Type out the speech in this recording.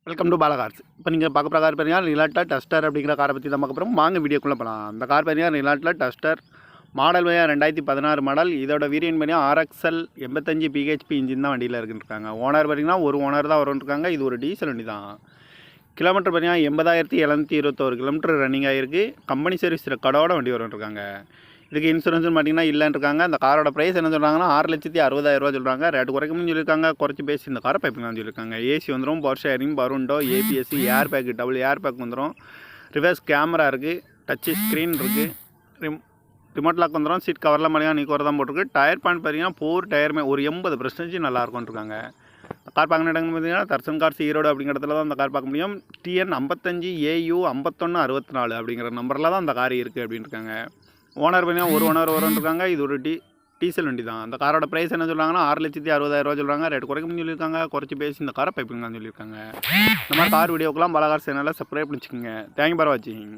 Welcome to Bala cars. இப்போ நீங்கள் பார்க்க போகிற கார் பார்த்தீங்கன்னா நிலாட்டா டஸ்டர் அப்படிங்கிற காரை பற்றி தான் பார்க்க போகிறோம். வாங்க வீடியோக்குள்ளே போகலாம். அந்த கார் பார்த்தீங்கன்னா நிலாட்டா டஸ்டர் மாடல் 2016 மாடல். இதோட வேரியன்ட் பார்த்தீங்கன்னா RXL 85 PHP இன்ஜின் தான் வண்டியில் இருக்குன்றாங்க. ஓனர் பார்த்தீங்கன்னா ஒரு ஓனர் தான் வரும்ன்றாங்க. இது ஒரு டீசல் வண்டி தான். கிலோமீட்டர் பார்த்தீங்கன்னா 80,721 கிலோமீட்டர் ரன்னிங் ஆகிருக்கு. கம்பெனி சர்வீஸ் ரெக்கார்டோட வண்டி வரும்ன்றாங்க. இதுக்கு இன்சூரன்ஸ் பார்த்தீங்கன்னா இல்லைன்னு இருக்காங்க. அந்த காரோட ப்ரைஸ் என்ன சொல்கிறாங்கன்னா 6,60,000 சொல்கிறாங்க. ரேட்டு குறைக்கணும்னு சொல்லியிருக்காங்க. குறைச்சி பேசி இந்த காரை பைப்பிங்கன்னு சொல்லியிருக்காங்க. ஏசி வந்துடும், பவர் ஷேரிங், பருண்டோ, ABS, air bag, double air bag வந்துடும். ரிவர்ஸ் கேமரா இருக்குது, டச்சு ஸ்க்ரீன் இருக்குது, ரிமோட் லாக் வந்துடும். சீட் கவரில் மலையாக நீ தான் போட்டிருக்கு. டயர் பாயிண்ட் பார்த்தீங்கன்னா 4 டயருமே ஒரு 80% நல்லாயிருக்கும்னு இருக்காங்க. கார் பார்க்கணும் இடங்கள்னு பார்த்தீங்கன்னா தர்சன் கார்ஸ் ஈரோடு அப்படிங்கிற இடத்துல தான் அந்த கார் பார்க்க முடியும். TN 55 AU 5164 அப்படிங்கிற நம்பரில் தான் அந்த கார் இருக்குது அப்படின்னு இருக்காங்க. ஓனர் பார்த்தீங்கன்னா ஒரு ஓனர் வரும்ன்றாங்க. இது ஒரு டீசல் வண்டி தான். அந்த காரோட ப்ரைஸ் என்ன சொல்கிறாங்கன்னா 6,60,000 சொல்கிறாங்க. ரேட் குறைக்கணும்னு சொல்லியிருக்காங்க. குறைச்சி பேசி இந்த காரை பைப்பிங்கன்னு சொல்லியிருக்காங்க. இந்த மாதிரி கார் வீடியோக்கெல்லாம் பாலா கார்ஸ் சேனலில் சப்ஸ்கிரைப் பண்ணிச்சுக்கோங்க. தேங்க்யூ ஃபார் வாட்சிங்.